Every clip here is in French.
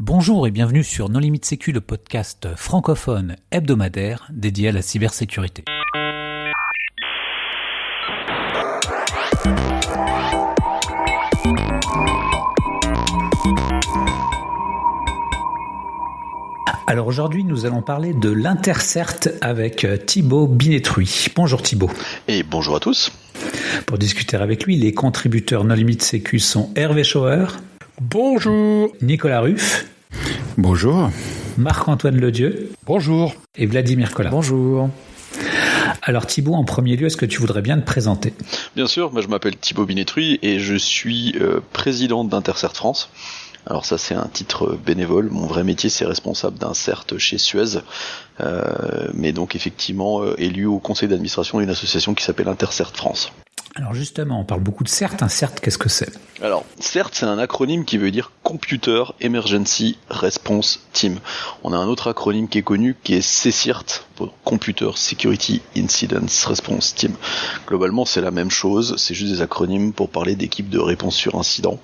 Bonjour et bienvenue sur Non Limite Sécu, le podcast francophone hebdomadaire dédié à la cybersécurité. Alors aujourd'hui, nous allons parler de l'Intercert avec Thibaut Binetruy. Bonjour Thibaut. Et bonjour à tous. Pour discuter avec lui, les contributeurs Non Limite Sécu sont Hervé Schauer. Bonjour. Nicolas Ruff. Bonjour. Marc-Antoine Ledieu. Bonjour. Et Vladimir Collat. Bonjour. Alors Thibaut, en premier lieu, est-ce que tu voudrais bien te présenter ? Bien sûr, je m'appelle Thibaut Binetruy et je suis président d'Intercert France. Alors ça c'est un titre bénévole, mon vrai métier c'est responsable d'un CERT chez Suez, mais donc effectivement élu au conseil d'administration d'une association qui s'appelle Intercert France. Alors justement, on parle beaucoup de CERT. Un CERT, qu'est-ce que c'est ? Alors, CERT, c'est un acronyme qui veut dire Computer Emergency Response Team. On a un autre acronyme qui est connu, qui est CSIRT, Computer Security Incident Response Team. Globalement, c'est la même chose, c'est juste des acronymes pour parler d'équipes de réponse sur incident.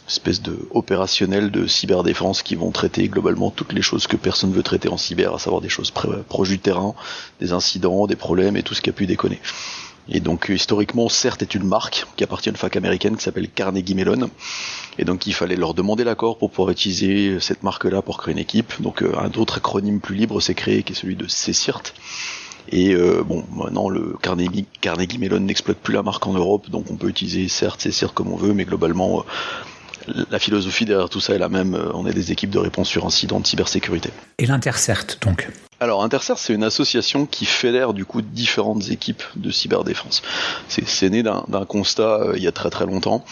Espèce de opérationnels de cyberdéfense qui vont traiter globalement toutes les choses que personne veut traiter en cyber, à savoir des choses proches du terrain, des incidents, des problèmes et tout ce qui a pu déconner. Et donc historiquement, CERT est une marque qui appartient à une fac américaine qui s'appelle Carnegie Mellon. Et donc il fallait leur demander l'accord pour pouvoir utiliser cette marque-là pour créer une équipe. Donc un autre acronyme plus libre s'est créé qui est celui de CSIRT. Et maintenant le Carnegie Mellon n'exploite plus la marque en Europe, donc on peut utiliser CERT, CSIRT comme on veut, mais globalement la philosophie derrière tout ça est la même. On est des équipes de réponse sur incident de cybersécurité. Et l'Intercert donc ? Alors Intercert, c'est une association qui fédère du coup différentes équipes de cyberdéfense. C'est né d'un constat il y a très très longtemps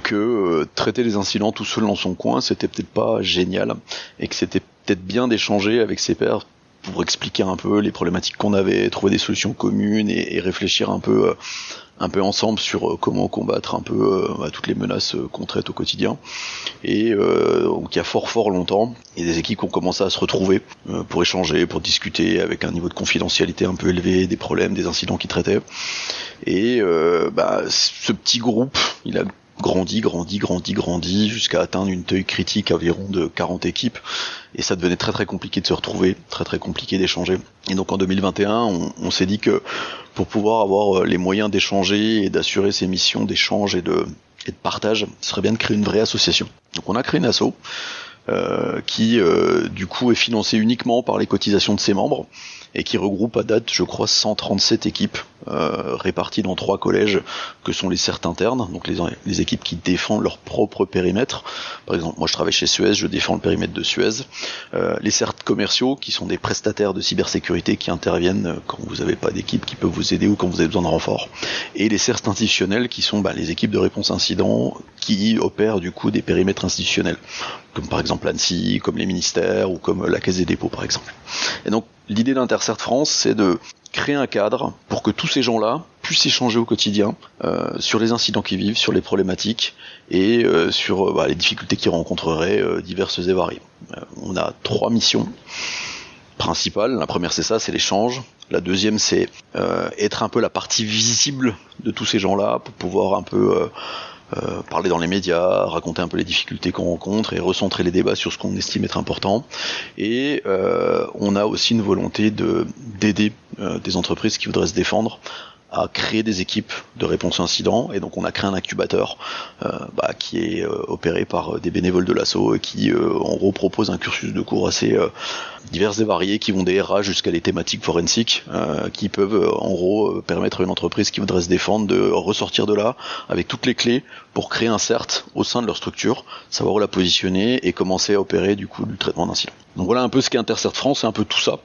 que traiter les incidents tout seul dans son coin, c'était peut-être pas génial et que c'était peut-être bien d'échanger avec ses pairs pour expliquer un peu les problématiques qu'on avait, trouver des solutions communes et réfléchir un peu ensemble sur comment combattre un peu toutes les menaces qu'on traite au quotidien. Et donc il y a fort longtemps, il y a des équipes qui ont commencé à se retrouver pour échanger, pour discuter avec un niveau de confidentialité un peu élevé des problèmes, des incidents qu'ils traitaient. Et ce petit groupe, il a grandi jusqu'à atteindre une taille critique environ de 40 équipes et ça devenait très compliqué de se retrouver, très compliqué d'échanger. Et donc en 2021, on s'est dit que pour pouvoir avoir les moyens d'échanger et d'assurer ces missions d'échange et de partage, ce serait bien de créer une vraie association. Donc on a créé une asso qui du coup est financée uniquement par les cotisations de ses membres et qui regroupe à date, je crois, 137 équipes réparties dans 3 collèges que sont les CERT internes, donc les équipes qui défendent leur propre périmètre. Par exemple, moi je travaille chez Suez, je défends le périmètre de Suez. Les CERT commerciaux, qui sont des prestataires de cybersécurité qui interviennent quand vous n'avez pas d'équipe qui peut vous aider ou quand vous avez besoin de renfort. Et les CERT institutionnels, qui sont les équipes de réponse incident qui opèrent du coup des périmètres institutionnels, comme par exemple l'ANSSI, comme les ministères ou comme la Caisse des dépôts par exemple. Et donc l'idée d'Intercert France, c'est de créer un cadre pour que tous ces gens-là puissent échanger au quotidien sur les incidents qu'ils vivent, sur les problématiques et sur les difficultés qu'ils rencontreraient diverses et variées. On a 3 missions principales. La première c'est l'échange. La deuxième c'est être un peu la partie visible de tous ces gens-là pour pouvoir un peu parler dans les médias, raconter un peu les difficultés qu'on rencontre et recentrer les débats sur ce qu'on estime être important. Et on a aussi une volonté d'aider des entreprises qui voudraient se défendre à créer des équipes de réponse incident, et donc on a créé un incubateur qui est opéré par des bénévoles de l'asso et qui en gros propose un cursus de cours assez divers et variés qui vont des RH jusqu'à les thématiques forensiques qui peuvent en gros permettre à une entreprise qui voudrait se défendre de ressortir de là avec toutes les clés pour créer un CERT au sein de leur structure, savoir où la positionner et commencer à opérer du coup du traitement d'incidents. Donc voilà un peu ce qu'est Intercert France, c'est un peu tout ça.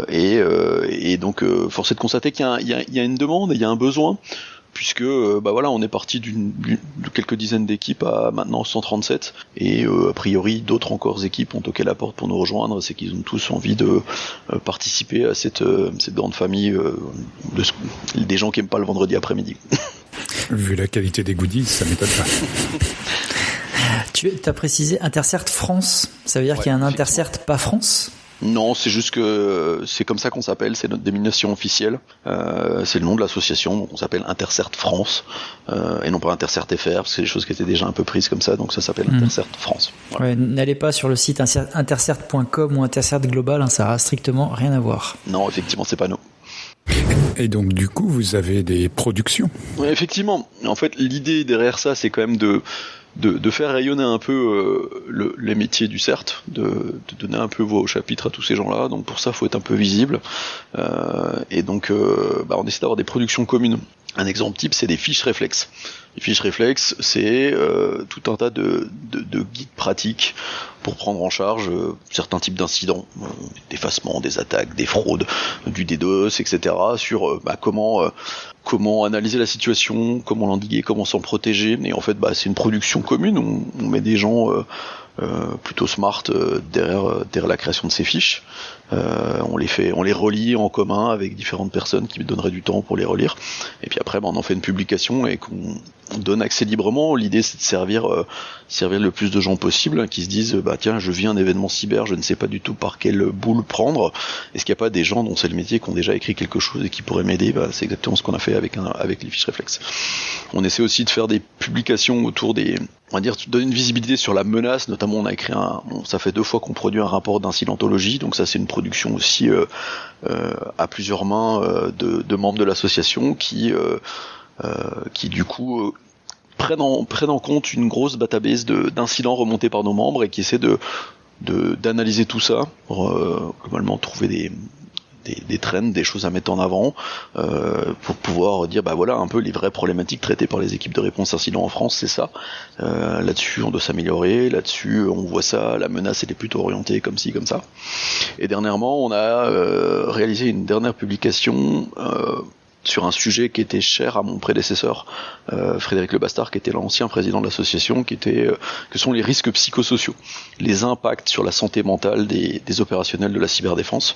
Et donc force est de constater qu'il y a une demande et il y a un besoin, puisque on est parti de quelques dizaines d'équipes à maintenant 137 et a priori d'autres encore équipes ont toqué la porte pour nous rejoindre. C'est qu'ils ont tous envie de participer à cette grande famille des gens qui aiment pas le vendredi après-midi. Vu la qualité des goodies, ça m'étonne pas. Tu as précisé Intercert France, ça veut dire qu'il y a un Intercert pas France ? Non, c'est juste que c'est comme ça qu'on s'appelle, c'est notre dénomination officielle, c'est le nom de l'association, donc on s'appelle Intercert France, et non pas Intercert FR, parce que c'est des choses qui étaient déjà un peu prises comme ça, donc ça s'appelle Intercert France. Voilà. Ouais, n'allez pas sur le site intercert.com ou Intercert Global, hein, ça a strictement rien à voir. Non, effectivement, c'est pas nous. Et donc, du coup, vous avez des productions. Ouais, effectivement, en fait, l'idée derrière ça, c'est quand même de faire rayonner un peu les métiers du CERT, de donner un peu voix au chapitre à tous ces gens-là. Donc pour ça, faut être un peu visible. Et donc, on essaie d'avoir des productions communes. Un exemple type, c'est des fiches réflexes. Les fiches réflexes, c'est tout un tas de guides pratiques pour prendre en charge certains types d'incidents, d'effacement, des attaques, des fraudes, du DDoS, etc. sur comment analyser la situation, comment l'endiguer, comment s'en protéger. Et en fait, c'est une production commune. On met des gens plutôt smart derrière la création de ces fiches. On les relie en commun avec différentes personnes qui donneraient du temps pour les relire. Et puis après, on en fait une publication et qu'on donne accès librement. L'idée, c'est de servir le plus de gens possible, qui se disent tiens, je vis un événement cyber, je ne sais pas du tout par quelle boule prendre. Est-ce qu'il n'y a pas des gens dont c'est le métier qui ont déjà écrit quelque chose et qui pourraient m'aider? C'est exactement ce qu'on a fait avec les fiches réflexes. On essaie aussi de faire des publications autour donner une visibilité sur la menace. Notamment, on a écrit ça fait 2 fois qu'on produit un rapport d'incidentologie, donc ça c'est une production aussi à plusieurs mains de membres de l'association qui du coup prennent en compte une grosse database d'incidents remontés par nos membres et qui essaient d'analyser tout ça pour globalement trouver des trends, des choses à mettre en avant pour pouvoir dire un peu les vraies problématiques traitées par les équipes de réponse incident en France, c'est ça. Là-dessus on doit s'améliorer, là-dessus on voit ça, la menace elle est plutôt orientée comme ci, comme ça. Et dernièrement on a réalisé une dernière publication sur un sujet qui était cher à mon prédécesseur, Frédéric Lebastard, qui était l'ancien président de l'association, que sont les risques psychosociaux, les impacts sur la santé mentale des opérationnels de la cyberdéfense,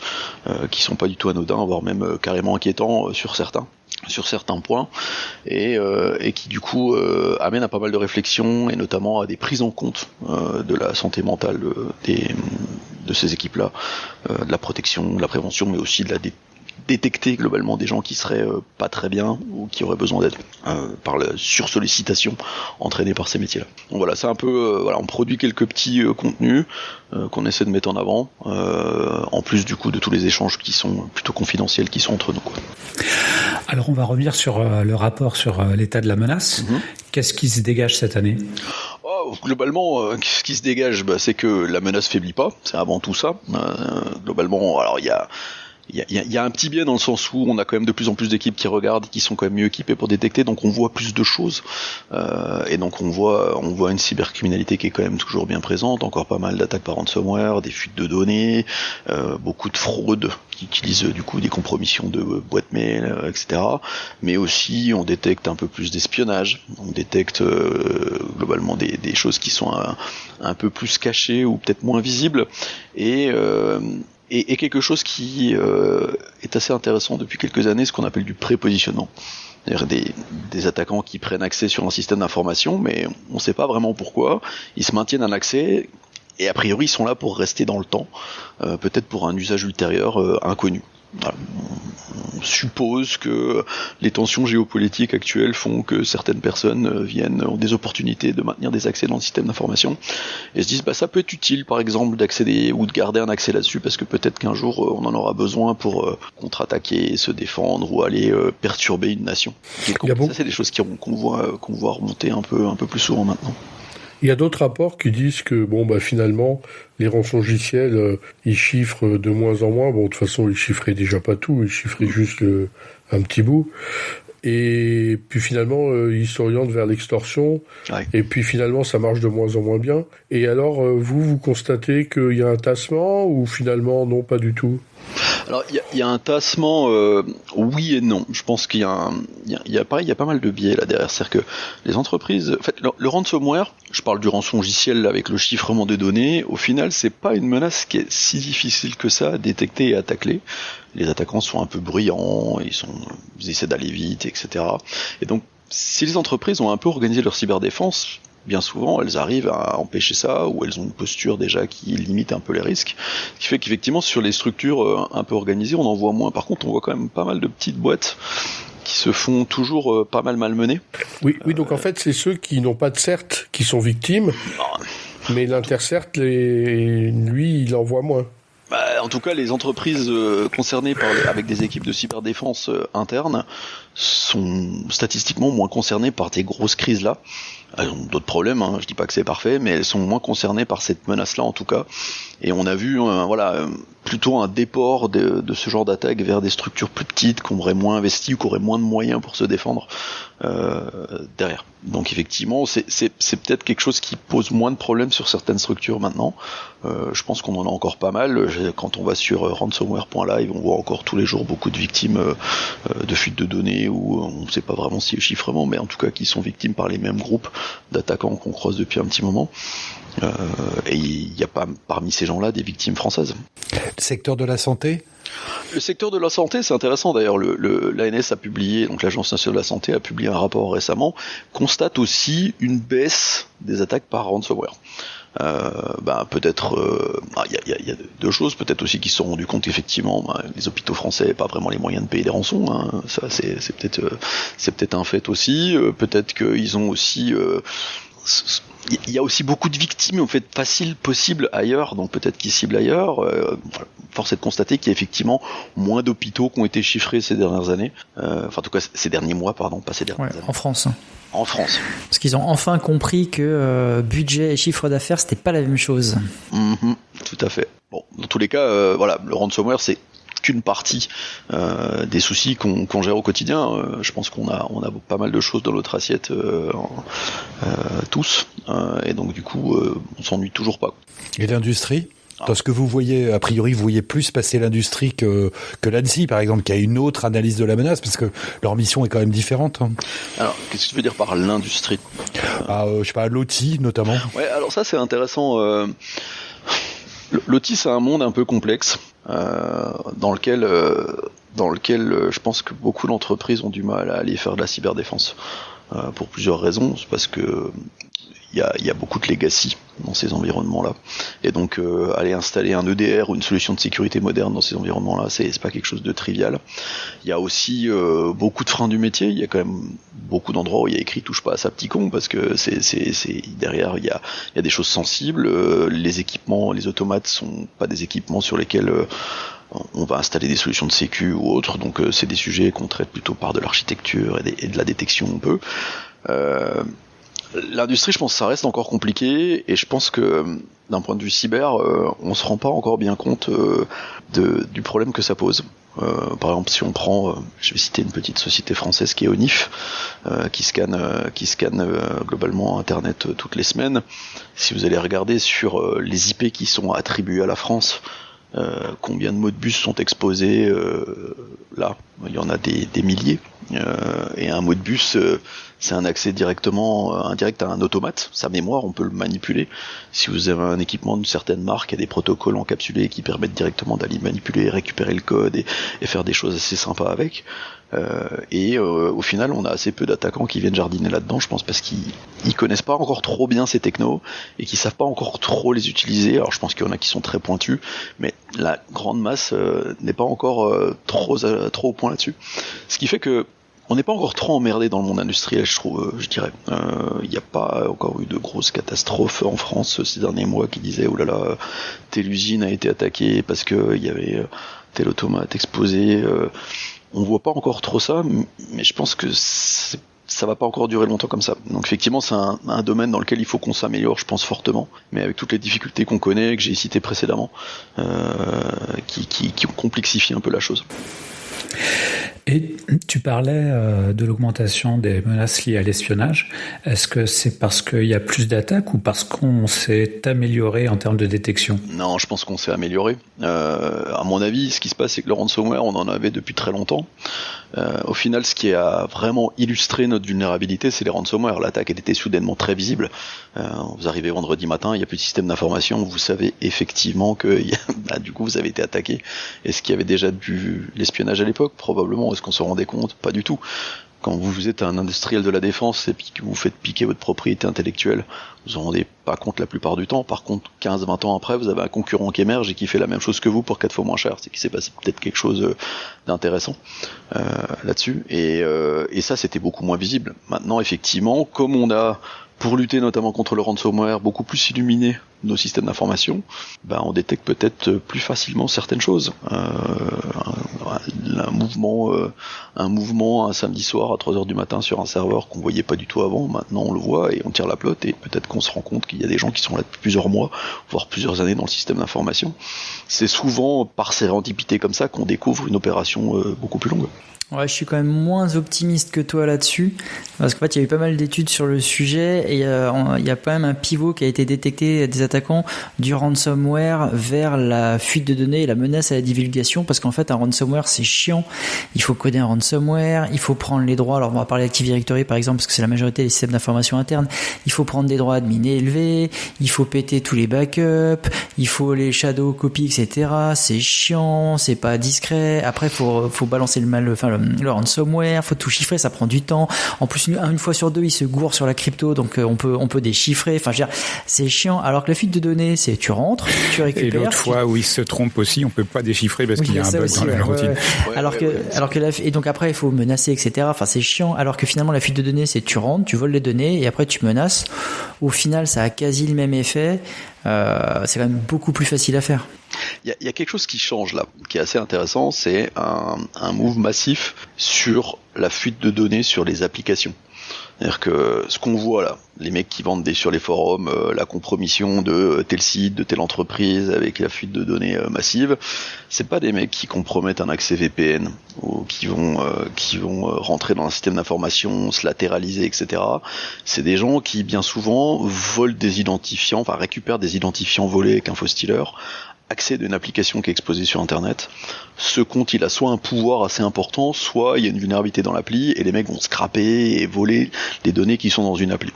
qui sont pas du tout anodins, voire même carrément inquiétants sur certains points, et qui du coup amènent à pas mal de réflexions, et notamment à des prises en compte de la santé mentale de ces équipes-là, de la protection, de la prévention, mais aussi de la détecter globalement des gens qui seraient pas très bien ou qui auraient besoin d'aide par la sursollicitation entraînée par ces métiers-là. Donc voilà, c'est un peu on produit quelques petits contenus qu'on essaie de mettre en avant, en plus du coup de tous les échanges qui sont plutôt confidentiels qui sont entre nous, quoi. Alors on va revenir sur le rapport sur l'état de la menace. Qu'est-ce qui se dégage cette année? Globalement, ce qui se dégage, c'est que la menace faiblit pas, c'est avant tout ça. Globalement, alors il y a un petit biais dans le sens où on a quand même de plus en plus d'équipes qui regardent, qui sont quand même mieux équipées pour détecter, donc on voit plus de choses, et donc on voit une cybercriminalité qui est quand même toujours bien présente, encore pas mal d'attaques par ransomware, des fuites de données, beaucoup de fraudes qui utilisent du coup des compromissions de boîtes mail, etc. Mais aussi on détecte un peu plus d'espionnage, on détecte globalement des choses qui sont un peu plus cachées ou peut-être moins visibles, et quelque chose qui est assez intéressant depuis quelques années, ce qu'on appelle du prépositionnement. C'est-à-dire des attaquants qui prennent accès sur un système d'information, mais on ne sait pas vraiment pourquoi. Ils se maintiennent un accès, et a priori ils sont là pour rester dans le temps, peut-être pour un usage ultérieur inconnu. Voilà. On suppose que les tensions géopolitiques actuelles font que certaines personnes ont des opportunités de maintenir des accès dans le système d'information et se disent ça peut être utile par exemple d'accéder ou de garder un accès là-dessus parce que peut-être qu'un jour on en aura besoin pour contre-attaquer, se défendre ou aller perturber une nation. Ça c'est des choses qu'on voit remonter un peu plus souvent maintenant. Il y a d'autres rapports qui disent que finalement les rançongiciels ils chiffrent de moins en moins. De toute façon ils chiffraient déjà pas tout, ils chiffraient juste un petit bout. Et puis finalement ils s'orientent vers l'extorsion. Ouais. Et puis finalement ça marche de moins en moins bien. Et alors vous constatez qu'il y a un tassement ou finalement non, pas du tout? Alors il y a un tassement, oui et non. Je pense qu'il y a pas mal de biais là derrière. C'est-à-dire que les entreprises, en fait, le ransomware, je parle du rançongiciel avec le chiffrement des données. Au final, c'est pas une menace qui est si difficile que ça à détecter et à tacler. Les attaquants sont un peu bruyants, ils essaient d'aller vite, etc. Et donc, si les entreprises ont un peu organisé leur cyberdéfense, bien souvent, elles arrivent à empêcher ça, ou elles ont une posture déjà qui limite un peu les risques. Ce qui fait qu'effectivement, sur les structures un peu organisées, on en voit moins. Par contre, on voit quand même pas mal de petites boîtes qui se font toujours pas mal malmener. Oui, donc en fait, c'est ceux qui n'ont pas de CERT qui sont victimes, mais l'Intercert, lui, il en voit moins. En tout cas, les entreprises concernées avec des équipes de cyberdéfense internes sont statistiquement moins concernées par ces grosses crises-là. Elles ont d'autres problèmes, je dis pas que c'est parfait, mais elles sont moins concernées par cette menace-là en tout cas. Et on a vu plutôt un déport de ce genre d'attaque vers des structures plus petites, qui auraient moins investi ou qui auraient moins de moyens pour se défendre derrière. Donc effectivement, c'est peut-être quelque chose qui pose moins de problèmes sur certaines structures maintenant. Je pense qu'on en a encore pas mal. Quand on va sur ransomware.live, on voit encore tous les jours beaucoup de victimes de fuites de données, où on ne sait pas vraiment si le chiffrement, mais en tout cas qui sont victimes par les mêmes groupes d'attaquants qu'on croise depuis un petit moment. Et il n'y a pas parmi ces gens-là des victimes françaises. Le secteur de la santé ? Le secteur de la santé, c'est intéressant d'ailleurs. L'ANS a publié, donc l'Agence nationale de la santé a publié un rapport récemment, constate aussi une baisse des attaques par ransomware. Peut-être, il y a deux choses, peut-être aussi qu'ils se sont rendus compte qu'effectivement, les hôpitaux français n'ont pas vraiment les moyens de payer des rançons. Ça, c'est peut-être un fait aussi. Peut-être qu'ils ont aussi il y a aussi beaucoup de victimes en fait faciles possibles ailleurs, donc peut-être qu'ils ciblent ailleurs. Force est de constater qu'il y a effectivement moins d'hôpitaux qui ont été chiffrés ces dernières années. En tout cas ces derniers mois, pas ces dernières années. En France. En France. Parce qu'ils ont enfin compris que budget et chiffre d'affaires, c'était pas la même chose. Tout à fait. Bon, dans tous les cas, le ransomware, c'est qu'une partie des soucis qu'on gère au quotidien. Je pense qu'on a pas mal de choses dans notre assiette tous, et donc du coup on s'ennuie toujours pas. Et l'industrie ? Dans ce que vous voyez, a priori, vous voyez plus passer l'industrie que l'ANSSI, par exemple, qui a une autre analyse de la menace, parce que leur mission est quand même différente. Alors, qu'est-ce que tu veux dire par l'industrie ? Je sais pas, l'OT, notamment. Ouais, alors ça, c'est intéressant. L'OT, c'est un monde un peu complexe, dans lequel je pense que beaucoup d'entreprises ont du mal à aller faire de la cyberdéfense, pour plusieurs raisons. C'est parce que il y a beaucoup de legacy dans ces environnements-là, et donc aller installer un EDR ou une solution de sécurité moderne dans ces environnements-là, c'est pas quelque chose de trivial. Il y a aussi beaucoup de freins du métier. Il y a quand même beaucoup d'endroits où il y a écrit touche pas à ça petit con, parce que c'est derrière il y a des choses sensibles. Les équipements, les automates sont pas des équipements sur lesquels on va installer des solutions de sécu ou autres, donc c'est des sujets qu'on traite plutôt par de l'architecture et de la détection un peu. L'industrie, je pense que ça reste encore compliqué, et je pense que d'un point de vue cyber, on se rend pas encore bien compte du problème que ça pose. Par exemple, si on prend, je vais citer une petite société française qui est Onif, qui scanne globalement Internet toutes les semaines. Si vous allez regarder sur les IP qui sont attribués à la France, combien de mots de bus sont exposés là, il y en a des milliers, et un mot de bus, c'est un accès indirect à un automate. Sa mémoire, on peut le manipuler. Si vous avez un équipement d'une certaine marque, il y a des protocoles encapsulés qui permettent directement d'aller manipuler, récupérer le code et faire des choses assez sympas avec. Au final, on a assez peu d'attaquants qui viennent jardiner là-dedans, je pense, parce qu'ils connaissent pas encore trop bien ces technos et qu'ils savent pas encore trop les utiliser. Alors je pense qu'il y en a qui sont très pointus, mais la grande masse n'est pas encore trop au point là-dessus. Ce qui fait que on n'est pas encore trop emmerdé dans le monde industriel, je dirais. Il n'y a pas encore eu de grosses catastrophes en France ces derniers mois qui disaient oh là là, telle usine a été attaquée parce que il y avait tel automate exposé. On voit pas encore trop ça, mais je pense que ça va pas encore durer longtemps comme ça. Donc effectivement, c'est un domaine dans lequel il faut qu'on s'améliore, je pense fortement, mais avec toutes les difficultés qu'on connaît, que j'ai citées précédemment, qui complexifient un peu la chose. Et tu parlais de l'augmentation des menaces liées à l'espionnage. Est-ce que c'est parce qu'il y a plus d'attaques ou parce qu'on s'est amélioré en termes de détection ? Non, je pense qu'on s'est amélioré. À mon avis, ce qui se passe, c'est que le ransomware, on en avait depuis très longtemps. Au final, ce qui a vraiment illustré notre vulnérabilité, c'est les ransomware. L'attaque était soudainement très visible. Vous arrivez vendredi matin, il n'y a plus de système d'information, vous savez effectivement que du coup vous avez été attaqué. Est-ce qu'il y avait déjà l'espionnage à l'époque ? Probablement. Est-ce qu'on se rendait compte ? Pas du tout. quand vous êtes un industriel de la défense et puis que vous faites piquer votre propriété intellectuelle, vous en rendez pas compte la plupart du temps. Par contre, 15-20 ans après, vous avez un concurrent qui émerge et qui fait la même chose que vous pour 4 fois moins cher. C'est qu'il s'est passé peut-être quelque chose d'intéressant là-dessus. Et ça, c'était beaucoup moins visible. Maintenant, effectivement, comme on a, pour lutter notamment contre le ransomware, beaucoup plus illuminé nos systèmes d'information, on détecte peut-être plus facilement certaines choses. Un mouvement un samedi soir à 3h du matin sur un serveur qu'on voyait pas du tout avant, maintenant on le voit et on tire la pelote, et peut-être qu'on se rend compte qu'il y a des gens qui sont là depuis plusieurs mois, voire plusieurs années dans le système d'information. C'est souvent par sérendipité comme ça qu'on découvre une opération beaucoup plus longue. Ouais, je suis quand même moins optimiste que toi là-dessus, parce qu'en fait, il y a eu pas mal d'études sur le sujet, et il y a quand même un pivot qui a été détecté des attaquants du ransomware vers la fuite de données et la menace à la divulgation, parce qu'en fait, un ransomware, c'est chiant. Il faut coder un ransomware, il faut prendre les droits. Alors, on va parler d'Active Directory, par exemple, parce que c'est la majorité des systèmes d'information internes. Il faut prendre des droits admin élevés, il faut péter tous les backups, il faut les shadow copies, etc. C'est chiant, c'est pas discret. Après, faut balancer le ransomware, faut tout chiffrer, ça prend du temps. En plus, une fois sur deux, il se gourre sur la crypto, donc on peut déchiffrer. Enfin, je veux dire, c'est chiant. Alors que la fuite de données, c'est tu rentres, tu récupères. Et l'autre fois où il se trompe aussi, on peut pas déchiffrer parce qu'il y a un bug dans la routine. Et donc après, il faut menacer, etc. Enfin, c'est chiant. Alors que finalement, la fuite de données, c'est tu rentres, tu voles les données et après tu menaces. Au final, ça a quasi le même effet. C'est quand même beaucoup plus facile à faire. Il y a quelque chose qui change là, qui est assez intéressant, c'est un move massif sur la fuite de données sur les applications. C'est-à-dire que ce qu'on voit là, les mecs qui vendent sur les forums la compromission de tel site, de telle entreprise avec la fuite de données massive, c'est pas des mecs qui compromettent un accès VPN ou qui vont rentrer dans un système d'information, se latéraliser, etc. C'est des gens qui bien souvent volent des identifiants, enfin récupèrent des identifiants volés avec un faux stealer, accèdent à une application qui est exposée sur internet. Ce compte, il a soit un pouvoir assez important, soit il y a une vulnérabilité dans l'appli et les mecs vont scraper et voler les données qui sont dans une appli.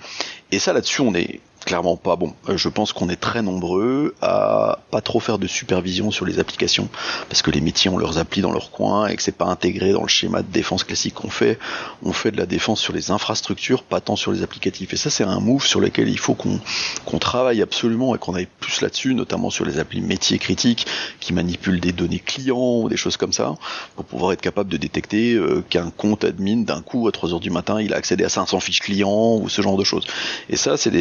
Et ça, là-dessus, on est clairement pas bon. Je pense qu'on est très nombreux à pas trop faire de supervision sur les applications, parce que les métiers ont leurs applis dans leur coin et que c'est pas intégré dans le schéma de défense classique qu'on fait. On fait de la défense sur les infrastructures, pas tant sur les applicatifs. Et ça, c'est un move sur lequel il faut qu'on travaille absolument et qu'on aille plus là-dessus, notamment sur les applis métiers critiques qui manipulent des données clients ou des choses comme ça, pour pouvoir être capable de détecter qu'un compte admin, d'un coup, à 3h du matin, il a accédé à 500 fiches clients ou ce genre de choses. Et ça, c'est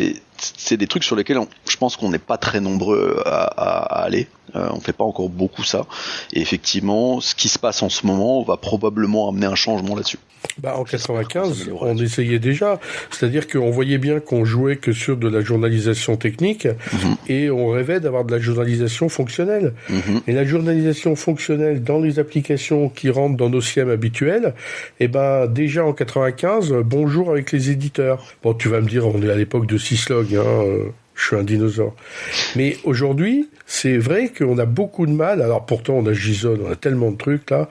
des trucs sur lesquels je pense qu'on n'est pas très nombreux à aller. On fait pas encore beaucoup ça. Et effectivement, ce qui se passe en ce moment va probablement amener un changement là-dessus. En 95, on essayait déjà. C'est-à-dire qu'on voyait bien qu'on jouait que sur de la journalisation technique et on rêvait d'avoir de la journalisation fonctionnelle. Et la journalisation fonctionnelle dans les applications qui rentrent dans nos SIEM habituels, déjà en 95, bonjour avec les éditeurs. Bon, tu vas me dire, on est à l'époque de Syslog, je suis un dinosaure. Mais aujourd'hui, c'est vrai qu'on a beaucoup de mal. Alors pourtant, on a JSON, on a tellement de trucs là.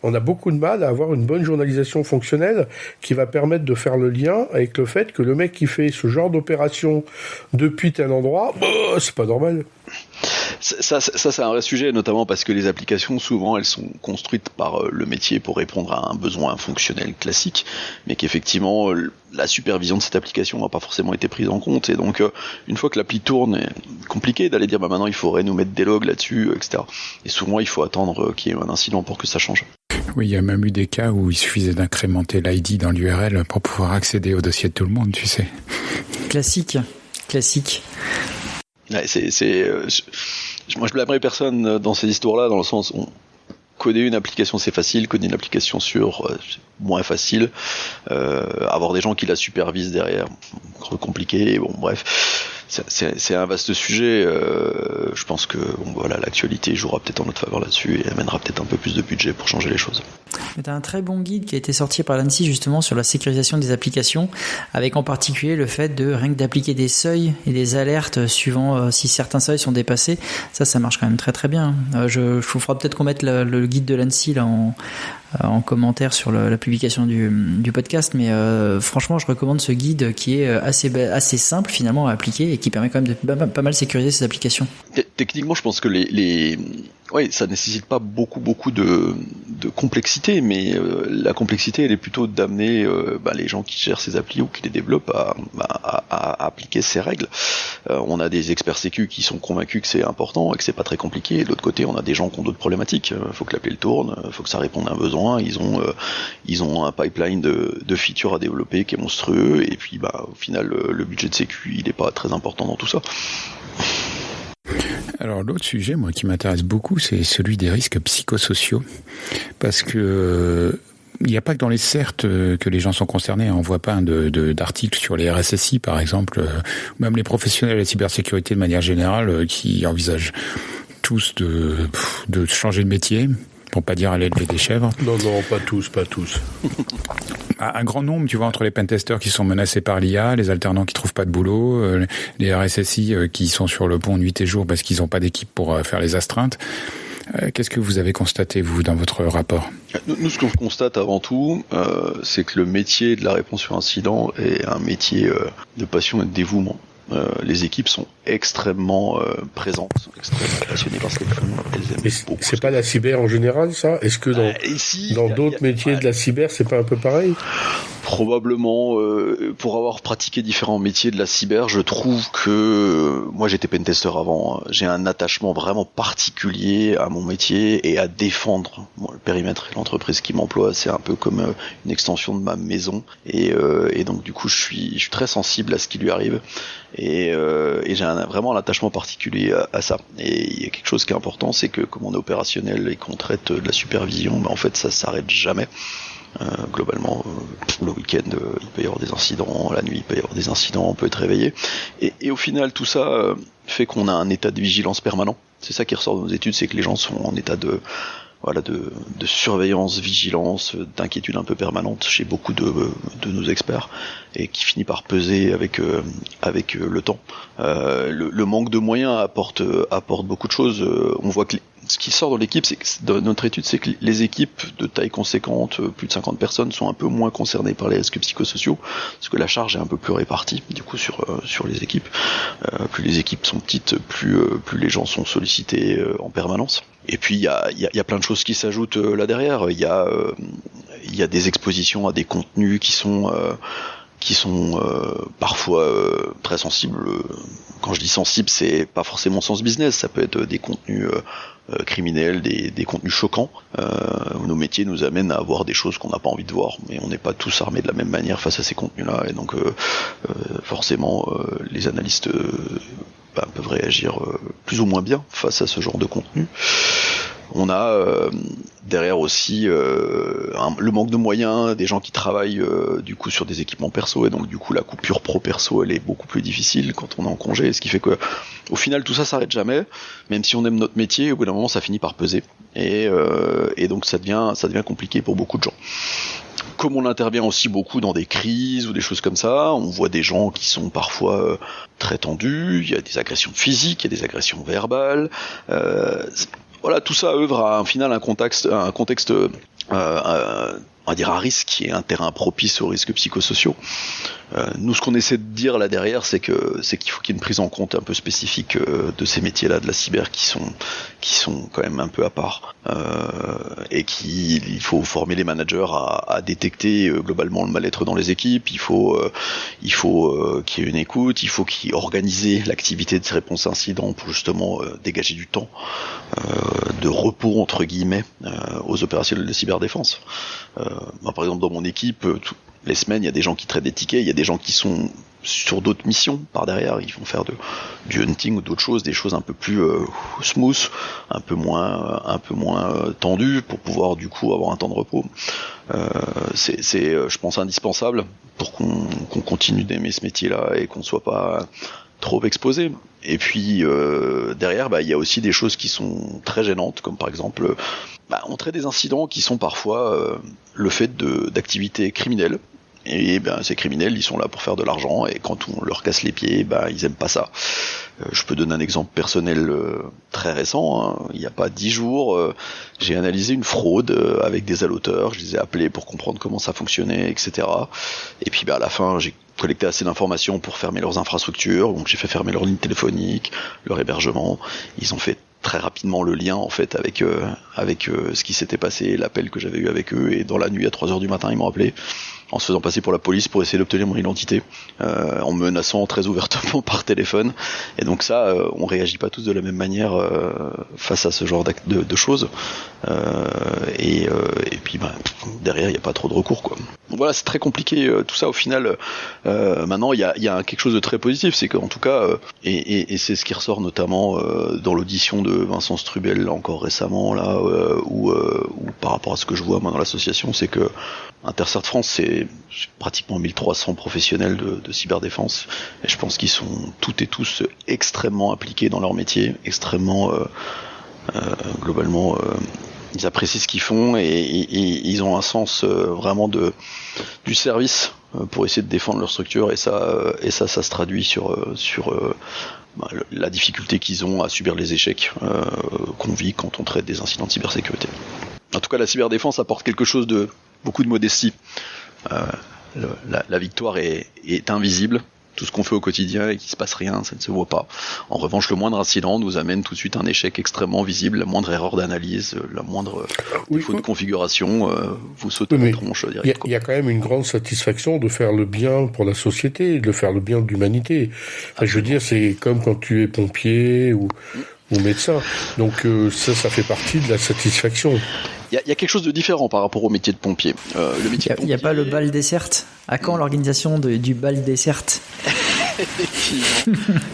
On a beaucoup de mal à avoir une bonne journalisation fonctionnelle qui va permettre de faire le lien avec le fait que le mec qui fait ce genre d'opération depuis tel endroit, c'est pas normal. Ça, c'est un vrai sujet, notamment parce que les applications, souvent, elles sont construites par le métier pour répondre à un besoin fonctionnel classique, mais qu'effectivement, la supervision de cette application n'a pas forcément été prise en compte. Et donc, une fois que l'appli tourne, c'est compliqué d'aller dire, maintenant, il faudrait nous mettre des logs là-dessus, etc. Et souvent, il faut attendre qu'il y ait un incident pour que ça change. Oui, il y a même eu des cas où il suffisait d'incrémenter l'ID dans l'URL pour pouvoir accéder au dossier de tout le monde, tu sais. Classique. Ouais, moi, je blâmerais personne dans ces histoires-là, dans le sens où coder une application c'est facile, coder une application c'est moins facile. Avoir des gens qui la supervisent derrière, compliqué. Bon, bref, c'est un vaste sujet. Je pense que l'actualité jouera peut-être en notre faveur là-dessus et amènera peut-être un peu plus de budget pour changer les choses. Mais t'as un très bon guide qui a été sorti par l'ANSSI justement sur la sécurisation des applications, avec en particulier le fait de rien que d'appliquer des seuils et des alertes suivant si certains seuils sont dépassés. Ça marche quand même très très bien. Je vous ferai peut-être qu'on mette le guide de l'ANSSI là en commentaire sur la publication du podcast, mais franchement je recommande ce guide qui est assez simple finalement à appliquer et qui permet quand même de pas mal sécuriser ces applications. Techniquement, je pense que ça nécessite pas beaucoup de complexité, mais la complexité, elle est plutôt d'amener les gens qui gèrent ces applis ou qui les développent à appliquer ces règles. On a des experts sécu qui sont convaincus que c'est important et que c'est pas très compliqué. Et de l'autre côté, on a des gens qui ont d'autres problématiques. Faut que l'appli tourne, faut que ça réponde à un besoin. Ils ont un pipeline de features à développer qui est monstrueux. Et puis, au final, le budget de sécu, il est pas très important dans tout ça. Alors l'autre sujet, moi, qui m'intéresse beaucoup, c'est celui des risques psychosociaux, parce que il n'y a pas que dans les CERT que les gens sont concernés. On voit pas d'articles sur les RSSI, par exemple, ou même les professionnels de la cybersécurité de manière générale qui envisagent tous de changer de métier, pour pas dire aller élever des chèvres. Non, pas tous. Un grand nombre, tu vois, entre les pentesters qui sont menacés par l'IA, les alternants qui trouvent pas de boulot, les RSSI qui sont sur le pont nuit et jour parce qu'ils n'ont pas d'équipe pour faire les astreintes. Qu'est-ce que vous avez constaté, vous, dans votre rapport ? Nous, ce qu'on constate avant tout, c'est que le métier de la réponse sur incident est un métier de passion et de dévouement. Les équipes sont extrêmement présentes, sont extrêmement passionnées par ce qu'elles font. Elles aiment beaucoup. C'est pas la cyber en général, ça ? Est-ce que dans d'autres métiers de la cyber, c'est pas un peu pareil ? Probablement, pour avoir pratiqué différents métiers de la cyber, je trouve que moi j'étais pentester avant, j'ai un attachement vraiment particulier à mon métier et à défendre le périmètre et l'entreprise qui m'emploie. C'est un peu comme une extension de ma maison et donc du coup je suis très sensible à ce qui lui arrive et j'ai vraiment un attachement particulier à ça. Et il y a quelque chose qui est important, c'est que comme on est opérationnel et qu'on traite de la supervision, en fait ça s'arrête jamais. Globalement, le week-end, il peut y avoir des incidents, la nuit, il peut y avoir des incidents, on peut être réveillé. Et au final, tout ça fait qu'on a un état de vigilance permanent. C'est ça qui ressort de nos études, c'est que les gens sont en état de surveillance, vigilance, d'inquiétude un peu permanente chez beaucoup de nos experts, et qui finit par peser avec le temps. Le manque de moyens apporte beaucoup de choses. On voit que ce qui sort dans l'équipe, c'est que dans notre étude, c'est que les équipes de taille conséquente, plus de 50 personnes, sont un peu moins concernées par les risques psychosociaux, parce que la charge est un peu plus répartie, du coup, sur les équipes. Plus les équipes sont petites, plus les gens sont sollicités en permanence. Et puis il y a plein de choses qui s'ajoutent là derrière. Il y a des expositions à des contenus qui sont parfois très sensibles. Quand je dis sensible, c'est pas forcément sens business, ça peut être des contenus criminels, des contenus choquants. Nos métiers nous amènent à voir des choses qu'on n'a pas envie de voir, mais on n'est pas tous armés de la même manière face à ces contenus-là, et donc forcément les analystes peuvent réagir plus ou moins bien face à ce genre de contenu. On a derrière aussi le manque de moyens, des gens qui travaillent du coup sur des équipements perso, et donc du coup la coupure pro-perso elle est beaucoup plus difficile quand on est en congé, ce qui fait que au final tout ça s'arrête jamais, même si on aime notre métier, au bout d'un moment ça finit par peser, et donc ça devient compliqué pour beaucoup de gens. Comme on intervient aussi beaucoup dans des crises ou des choses comme ça, on voit des gens qui sont parfois très tendus, il y a des agressions physiques, il y a des agressions verbales, voilà, tout ça œuvre à un final un contexte on va dire un risque qui est un terrain propice aux risques psychosociaux. Nous, ce qu'on essaie de dire là derrière, c'est qu'il faut qu'il y ait une prise en compte un peu spécifique de ces métiers-là de la cyber qui sont quand même un peu à part, et il faut former les managers à détecter globalement le mal-être dans les équipes. Il faut qu'il y ait une écoute, il faut qu'il y ait organisé l'activité de ces réponses à incidents pour justement dégager du temps de repos entre guillemets aux opérationnels de cyberdéfense. Moi, par exemple, dans mon équipe, les semaines, il y a des gens qui traitent des tickets, il y a des gens qui sont sur d'autres missions par derrière, ils vont faire du hunting ou d'autres choses, des choses un peu plus smooth, un peu moins tendues pour pouvoir du coup avoir un temps de repos. C'est je pense indispensable pour qu'on continue d'aimer ce métier-là et qu'on soit pas trop exposé. Et puis derrière, il y a aussi des choses qui sont très gênantes, comme par exemple on traite des incidents qui sont parfois le fait d'activités criminelles. Et ces criminels, ils sont là pour faire de l'argent, et quand on leur casse les pieds, ils aiment pas ça. Je peux donner un exemple personnel très récent, hein. Il n'y a pas 10 jours, j'ai analysé une fraude avec des alloteurs, je les ai appelés pour comprendre comment ça fonctionnait, etc. Et puis à la fin, j'ai collecté assez d'informations pour fermer leurs infrastructures, donc j'ai fait fermer leur ligne téléphonique, leur hébergement. Ils ont fait très rapidement le lien en fait avec ce qui s'était passé, l'appel que j'avais eu avec eux, et dans la nuit à 3h du matin ils m'ont appelé en se faisant passer pour la police pour essayer d'obtenir mon identité, en me menaçant très ouvertement par téléphone. Et donc ça, on réagit pas tous de la même manière face à ce genre de choses. Et puis derrière, il n'y a pas trop de recours, quoi. Donc voilà, c'est très compliqué tout ça. Au final, maintenant, il y a quelque chose de très positif, c'est qu'en tout cas, et c'est ce qui ressort notamment dans l'audition de Vincent Strubel encore récemment là, ou par rapport à ce que je vois moi dans l'association, c'est que Intercert France, c'est pratiquement 1300 professionnels de cyberdéfense, et je pense qu'ils sont toutes et tous extrêmement impliqués dans leur métier, extrêmement globalement ils apprécient ce qu'ils font, et ils ont un sens vraiment du service pour essayer de défendre leur structure, et ça se traduit sur la difficulté qu'ils ont à subir les échecs qu'on vit quand on traite des incidents de cybersécurité. En tout cas, la cyberdéfense apporte quelque chose de beaucoup de modestie. La victoire est invisible. Tout ce qu'on fait au quotidien et qu'il se passe rien, ça ne se voit pas. En revanche, le moindre incident nous amène tout de suite un échec extrêmement visible. La moindre erreur d'analyse, la moindre défaut de configuration, vous sautez la tronche direct. Il y a quand même une grande satisfaction de faire le bien pour la société, de faire le bien de l'humanité. Enfin, je veux dire, c'est comme quand tu es pompier ou médecin. Donc ça fait partie de la satisfaction. Il y a quelque chose de différent par rapport au métier de pompier. Il n'y a pas le bal dessert. À quand l'organisation du bal dessert?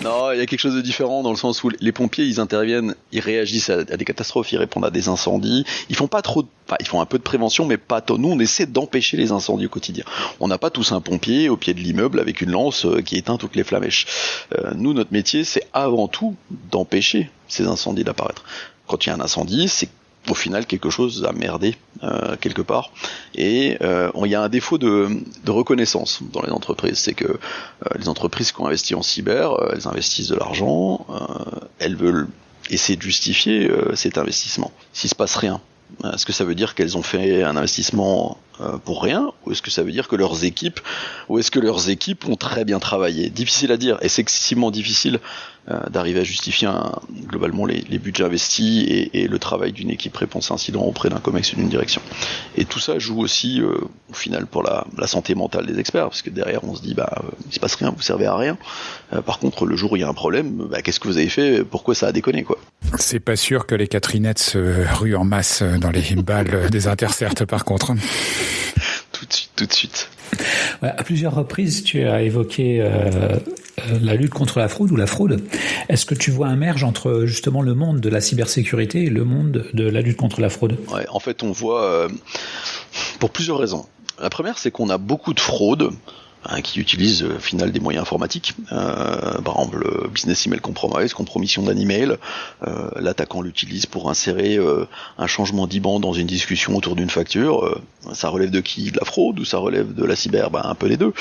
Non, il y a quelque chose de différent dans le sens où les pompiers, ils interviennent, ils réagissent à des catastrophes, ils répondent à des incendies. Ils font pas trop, ils font un peu de prévention, mais pas tant. Nous, on essaie d'empêcher les incendies au quotidien. On n'a pas tous un pompier au pied de l'immeuble avec une lance qui éteint toutes les flamèches. Nous, notre métier, c'est avant tout d'empêcher ces incendies d'apparaître. Quand il y a un incendie, c'est au final quelque chose a merdé quelque part, et il y a un défaut de reconnaissance dans les entreprises. C'est que les entreprises qui ont investi en cyber, elles investissent de l'argent, elles veulent essayer de justifier cet investissement. S'il se passe rien, est-ce que ça veut dire qu'elles ont fait un investissement pour rien, ou est-ce que ça veut dire que leurs équipes ont très bien travaillé? Difficile à dire, et c'est excessivement difficile d'arriver à justifier globalement les budgets investis et le travail d'une équipe réponse incident auprès d'un COMEX ou d'une direction. Et tout ça joue aussi au final pour la santé mentale des experts, parce que derrière on se dit il se passe rien, vous servez à rien. Par contre, le jour où il y a un problème, qu'est-ce que vous avez fait? Pourquoi ça a déconné, quoi? C'est pas sûr que les Catherinettes se ruent en masse dans les balles des Intercertes, par contre. Tout de suite. Ouais, à plusieurs reprises, tu as évoqué la lutte contre la fraude ou la fraude. Est-ce que tu vois un merge entre justement le monde de la cybersécurité et le monde de la lutte contre la fraude? Ouais, en fait, on voit pour plusieurs raisons. La première, c'est qu'on a beaucoup de fraudes qui utilisent au final des moyens informatiques, par exemple le business email compromise, compromission d'un email. L'attaquant l'utilise pour insérer un changement d'IBAN dans une discussion autour d'une facture. Ça relève de qui? De la fraude, ou ça relève de la cyber? Un peu les deux.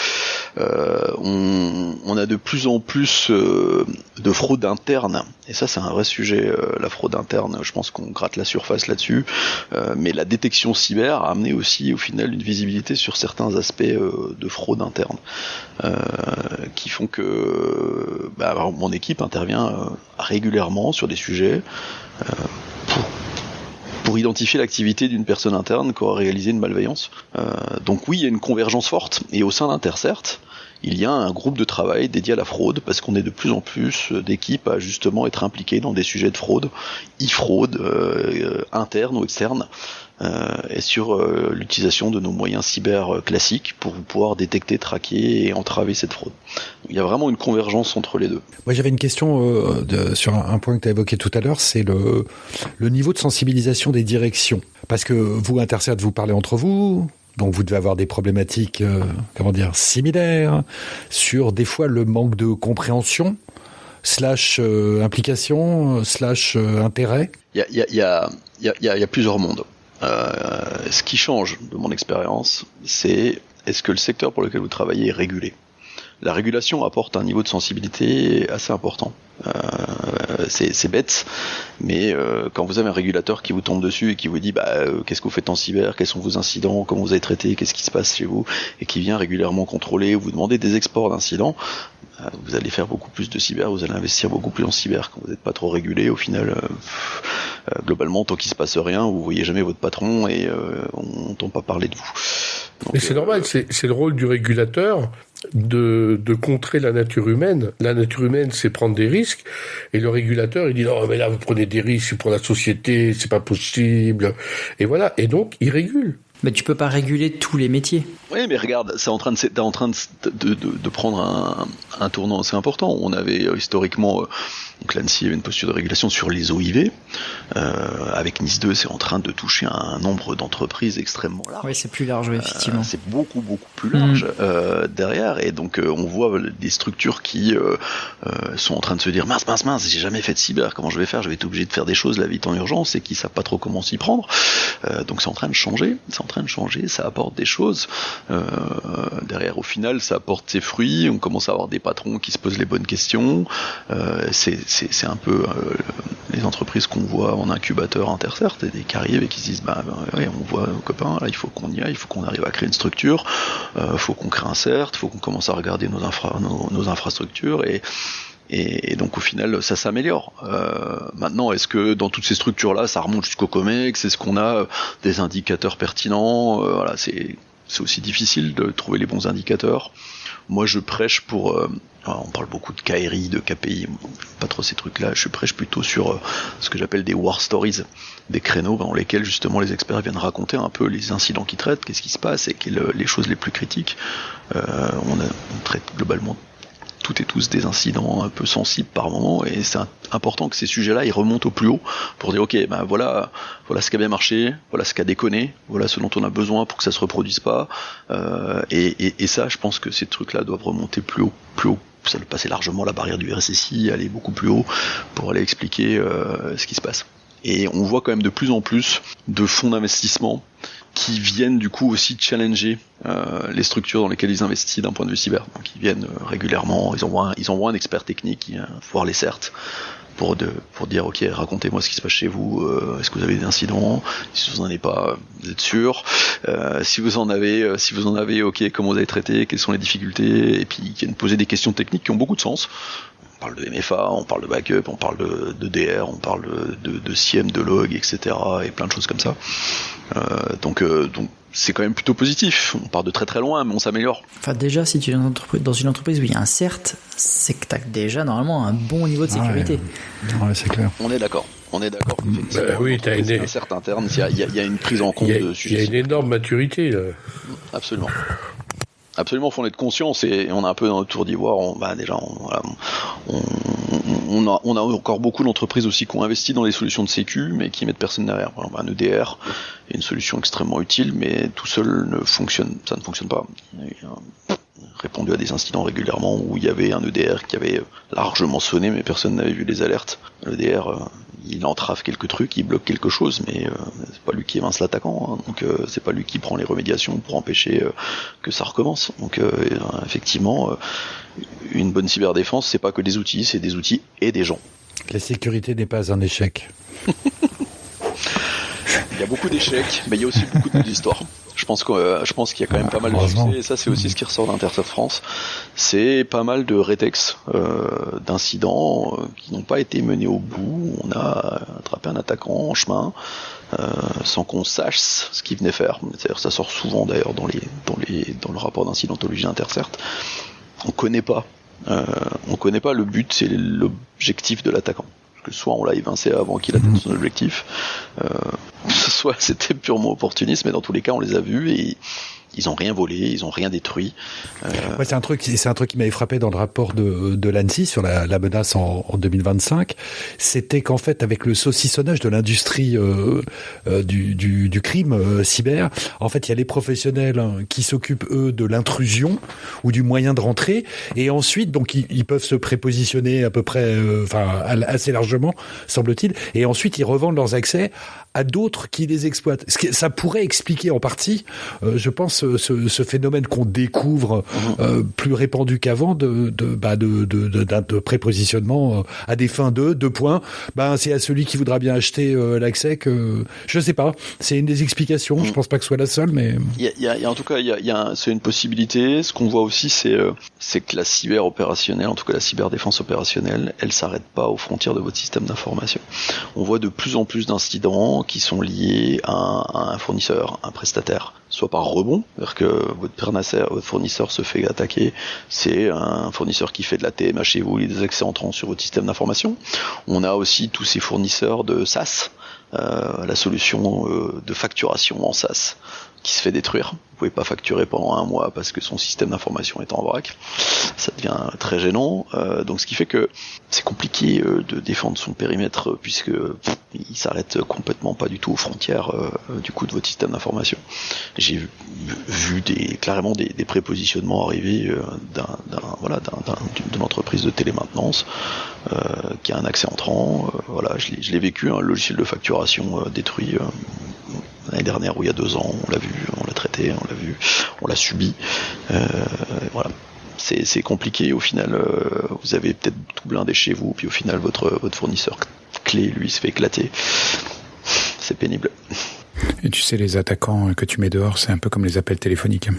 On a de plus en plus de fraude interne, et ça c'est un vrai sujet. La fraude interne, je pense qu'on gratte la surface là-dessus, mais la détection cyber a amené aussi au final une visibilité sur certains aspects de fraude interne, qui font que mon équipe intervient régulièrement sur des sujets pour identifier l'activité d'une personne interne qui aura réalisé une malveillance. Donc oui, il y a une convergence forte, et au sein d'Intercert, il y a un groupe de travail dédié à la fraude, parce qu'on est de plus en plus d'équipes à justement être impliquées dans des sujets de fraude, e-fraude, interne ou externe, et sur l'utilisation de nos moyens cyber classiques pour pouvoir détecter, traquer et entraver cette fraude. Il y a vraiment une convergence entre les deux. Moi, j'avais une question sur un point que tu as évoqué tout à l'heure, c'est le niveau de sensibilisation des directions. Parce que vous, Intercert, vous parlez entre vous, donc vous devez avoir des problématiques similaires sur des fois le manque de compréhension / implication / intérêt. Il y a plusieurs mondes. Ce qui change de mon expérience, c'est est-ce que le secteur pour lequel vous travaillez est régulé? La régulation apporte un niveau de sensibilité assez important. C'est bête, mais quand vous avez un régulateur qui vous tombe dessus et qui vous dit qu'est-ce que vous faites en cyber, quels sont vos incidents, comment vous avez traité, qu'est-ce qui se passe chez vous, et qui vient régulièrement contrôler ou vous demander des exports d'incidents, vous allez faire beaucoup plus de cyber, vous allez investir beaucoup plus en cyber. Quand vous n'êtes pas trop régulé, au final, globalement, tant qu'il se passe rien, vous voyez jamais votre patron et on n'entend pas parler de vous. Donc, mais c'est normal, c'est le rôle du régulateur de contrer la nature humaine. La nature humaine, c'est prendre des risques, et le régulateur, il dit non, mais là, vous prenez des risques pour la société, c'est pas possible. Et voilà. Et donc, il régule. Mais tu peux pas réguler tous les métiers. Oui, mais regarde, t'es en train de prendre un tournant assez important. On avait historiquement, donc l'ANSSI avait une posture de régulation sur les OIV. Avec NIS 2, c'est en train de toucher un nombre d'entreprises extrêmement large. Oui, c'est plus large, oui, effectivement. C'est beaucoup plus large derrière, et donc on voit des structures qui sont en train de se dire mince, j'ai jamais fait de cyber, comment je vais faire ? Je vais être obligé de faire des choses là vite en urgence, et qui savent pas trop comment s'y prendre. Donc c'est en train de changer. Ça apporte des choses. Derrière, au final, ça apporte ses fruits. On commence à avoir des patrons qui se posent les bonnes questions. C'est un peu les entreprises qu'on voit en incubateur Intercert, et qui arrivent et qui se disent ouais, on voit nos copains, là il faut qu'on y aille, il faut qu'on arrive à créer une structure, faut qu'on crée un CERT, il faut qu'on commence à regarder nos infrastructures, et donc au final ça s'améliore. Maintenant, est-ce que dans toutes ces structures-là ça remonte jusqu'au COMEX ? Est-ce qu'on a des indicateurs pertinents ? Voilà, c'est aussi difficile de trouver les bons indicateurs. Moi je prêche pour... on parle beaucoup de KRI, de KPI, pas trop ces trucs-là. Je prêche plutôt sur ce que j'appelle des war stories, des créneaux dans lesquels justement les experts viennent raconter un peu les incidents qu'ils traitent, qu'est-ce qui se passe, et les choses les plus critiques. On traite globalement toutes et tous des incidents un peu sensibles par moment, et c'est important que ces sujets-là ils remontent au plus haut pour dire ok, voilà ce qui a bien marché, voilà ce qui a déconné, voilà ce dont on a besoin pour que ça se reproduise pas, et ça, je pense que ces trucs-là doivent remonter plus haut. Ça doit passer largement la barrière du RSSI, aller beaucoup plus haut pour aller expliquer ce qui se passe. Et on voit quand même de plus en plus de fonds d'investissement qui viennent du coup aussi challenger les structures dans lesquelles ils investissent d'un point de vue cyber. Donc ils viennent régulièrement, ils envoient un expert technique qui vient voir les CERT pour dire ok, racontez-moi ce qui se passe chez vous, est-ce que vous avez des incidents, si vous en avez pas, vous êtes sûr, si vous en avez, ok, comment vous avez traité, quelles sont les difficultés, et puis ils viennent poser des questions techniques qui ont beaucoup de sens. On parle de MFA, on parle de backup, on parle de DR, on parle de SIEM, de log, etc. et plein de choses comme ça. Donc c'est quand même plutôt positif. On part de très très loin, mais on s'améliore. Enfin, déjà, si tu es dans une entreprise où il y a un CERT, c'est que tu as déjà normalement un bon niveau de sécurité. Ouais, c'est clair. On est d'accord. Oui, tu as un CERT interne, il y a une prise en compte de sujets. Il y a une énorme maturité là. Absolument. Absolument, faut en être conscient. On est un peu dans le tour d'ivoire. On a encore beaucoup d'entreprises aussi qui ont investi dans les solutions de sécu, mais qui mettent personne derrière. Par exemple, un EDR est une solution extrêmement utile, mais tout seul ça ne fonctionne pas. Répondu à des incidents régulièrement où il y avait un EDR qui avait largement sonné, mais personne n'avait vu les alertes. L'EDR, il entrave quelques trucs, il bloque quelque chose, mais c'est pas lui qui évince l'attaquant, hein, donc c'est pas lui qui prend les remédiations pour empêcher que ça recommence. Donc effectivement, une bonne cyberdéfense, c'est pas que des outils, c'est des outils et des gens. La sécurité n'est pas un échec. Il y a beaucoup d'échecs, mais il y a aussi beaucoup d'histoires. Je pense qu'il y a quand même pas mal de succès, et ça c'est aussi ce qui ressort d'Intercert France. C'est pas mal de rétex, d'incidents qui n'ont pas été menés au bout. On a attrapé un attaquant en chemin sans qu'on sache ce qu'il venait faire. C'est-à-dire, ça sort souvent d'ailleurs dans le rapport d'incidentologie d'Intercert. On connaît pas le but, c'est l'objectif de l'attaquant. Soit on l'a évincé avant qu'il atteigne son objectif, soit c'était purement opportuniste, mais dans tous les cas on les a vus et ils ont rien volé, ils ont rien détruit. Ouais, c'est un truc qui m'avait frappé dans le rapport de l'ANSSI sur la menace en 2025. C'était qu'en fait, avec le saucissonnage de l'industrie du crime cyber, en fait, il y a les professionnels qui s'occupent eux de l'intrusion ou du moyen de rentrer, et ensuite, donc, ils peuvent se prépositionner à peu près, assez largement, semble-t-il, et ensuite ils revendent leurs accès à d'autres qui les exploitent. Ça pourrait expliquer en partie, je pense, ce phénomène qu'on découvre plus répandu qu'avant de prépositionnement à des fins de 2 points. C'est à celui qui voudra bien acheter l'accès que je sais pas. C'est une des explications. Je pense pas que ce soit la seule, mais en tout cas, c'est une possibilité. Ce qu'on voit aussi, c'est que la cyber opérationnelle, en tout cas la cyberdéfense opérationnelle, elle s'arrête pas aux frontières de votre système d'information. On voit de plus en plus d'incidents qui sont liés à un fournisseur, un prestataire, soit par rebond, c'est-à-dire que votre fournisseur se fait attaquer, c'est un fournisseur qui fait de la TMA chez vous, il y a des accès entrants sur votre système d'information. On a aussi tous ces fournisseurs de SaaS, la solution de facturation en SaaS, qui se fait détruire. Vous pouvez pas facturer pendant 1 mois parce que son système d'information est en vrac. Ça devient très gênant. Donc ce qui fait que c'est compliqué de défendre son périmètre puisque il s'arrête complètement pas du tout aux frontières du coup de votre système d'information. J'ai vu clairement des prépositionnements arriver d'une entreprise de télémaintenance qui a un accès entrant. Je l'ai vécu, un logiciel de facturation détruit l'année dernière ou il y a 2 ans, on l'a vu, on l'a traité, on l'a vu, on l'a subi. C'est compliqué au final. Vous avez peut-être tout blindé chez vous, puis au final votre fournisseur clé lui se fait éclater. C'est pénible. Et tu sais, les attaquants que tu mets dehors, c'est un peu comme les appels téléphoniques.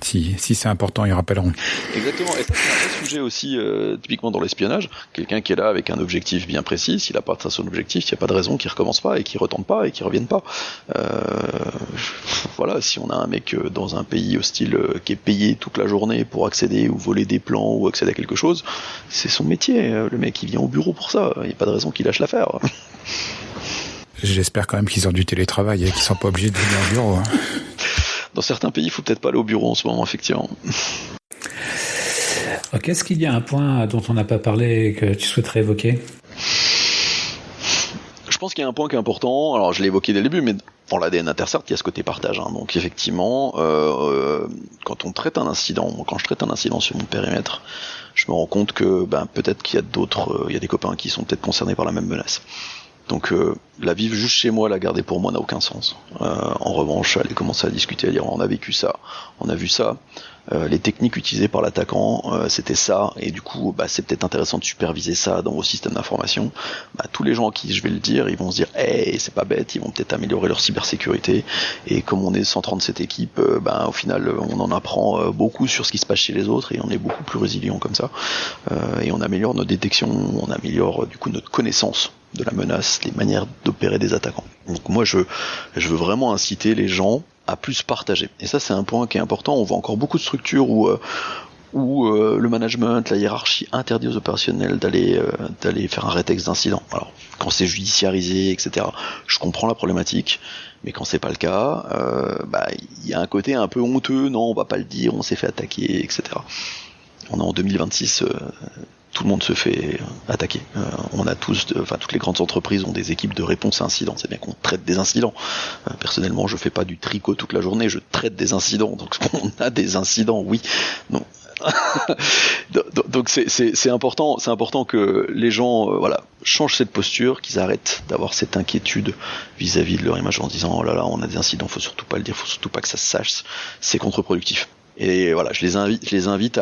Si c'est important, ils rappelleront. Exactement. Et ça, c'est un vrai sujet aussi, typiquement dans l'espionnage. Quelqu'un qui est là avec un objectif bien précis, s'il n'a pas atteint son objectif, il n'y a pas de raison qu'il recommence pas et qu'il retente pas et qu'il revienne pas. Si on a un mec dans un pays hostile qui est payé toute la journée pour accéder ou voler des plans ou accéder à quelque chose, c'est son métier. Le mec, il vient au bureau pour ça. Il n'y a pas de raison qu'il lâche l'affaire. J'espère quand même qu'ils ont du télétravail et qu'ils sont pas obligés de venir au bureau. Dans certains pays, il faut peut-être pas aller au bureau en ce moment, effectivement. Ok, est-ce qu'il y a un point dont on n'a pas parlé et que tu souhaiterais évoquer ? Je pense qu'il y a un point qui est important. Alors, je l'ai évoqué dès le début, mais dans l'ADN Intercert, il y a ce côté partage. Donc, effectivement, quand je traite un incident sur mon périmètre, je me rends compte que peut-être qu'il y a il y a des copains qui sont peut-être concernés par la même menace. Donc la vivre juste chez moi, la garder pour moi n'a aucun sens. En revanche, aller commencer à discuter, à dire on a vécu ça, on a vu ça, les techniques utilisées par l'attaquant, c'était ça, et du coup c'est peut-être intéressant de superviser ça dans vos systèmes d'information. Tous les gens à qui je vais le dire, ils vont se dire c'est pas bête, ils vont peut-être améliorer leur cybersécurité, et comme on est 130 de cette équipe, au final on en apprend beaucoup sur ce qui se passe chez les autres, et on est beaucoup plus résilient comme ça, et on améliore nos détections, on améliore du coup notre connaissance de la menace, les manières d'opérer des attaquants. Donc moi je veux vraiment inciter les gens à plus partager. Et ça c'est un point qui est important. On voit encore beaucoup de structures où le management, la hiérarchie interdit aux opérationnels d'aller faire un rétexte d'incident. Alors quand c'est judiciarisé, etc., je comprends la problématique, mais quand c'est pas le cas, y a un côté un peu honteux, non on va pas le dire, on s'est fait attaquer, etc. On est en 2026, tout le monde se fait attaquer. On a toutes les grandes entreprises ont des équipes de réponse à incidents. C'est bien qu'on traite des incidents. Personnellement, je fais pas du tricot toute la journée, je traite des incidents. Donc on a des incidents, oui. Non. Donc c'est important que les gens changent cette posture, qu'ils arrêtent d'avoir cette inquiétude vis-à-vis de leur image en disant oh là là on a des incidents, faut surtout pas le dire, faut surtout pas que ça se sache, c'est contre-productif. Et voilà, je les invite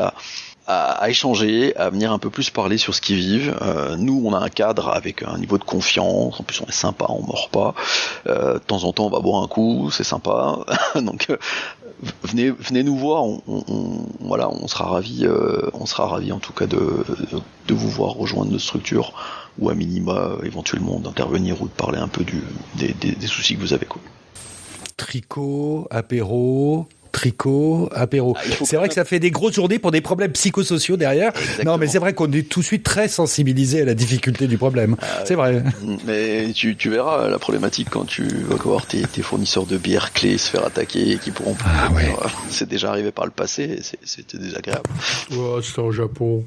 à échanger, à venir un peu plus parler sur ce qu'ils vivent. Nous, on a un cadre avec un niveau de confiance. En plus, on est sympa, on mord pas. De temps en temps, on va boire un coup, c'est sympa. Donc, venez nous voir. On sera ravis. On sera ravis en tout cas de vous voir rejoindre notre structure ou à minima éventuellement d'intervenir ou de parler un peu des soucis que vous avez. Tricot, apéro. C'est vrai que ça fait des grosses journées pour des problèmes psychosociaux derrière. Exactement. Non, mais c'est vrai qu'on est tout de suite très sensibilisé à la difficulté du problème. C'est vrai. Mais tu verras la problématique quand tu vas voir tes fournisseurs de bières clés se faire attaquer et qui pourront plus. Ouais. C'est déjà arrivé par le passé, c'était désagréable. Ouais, c'était au Japon.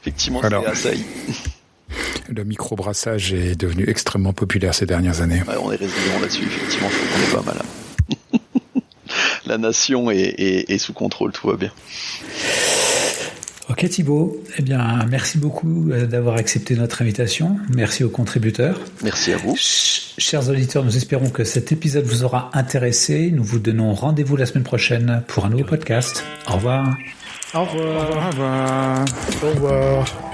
Effectivement, c'était assailli. Le microbrassage est devenu extrêmement populaire ces dernières années. Ouais, on est résilient là-dessus, effectivement, on est pas mal. La nation est sous contrôle, tout va bien. Ok Thibaut, eh bien merci beaucoup d'avoir accepté notre invitation. Merci aux contributeurs. Merci à vous. Chers auditeurs, nous espérons que cet épisode vous aura intéressé. Nous vous donnons rendez-vous la semaine prochaine pour un nouveau podcast. Au revoir. Au revoir. Au revoir. Au revoir.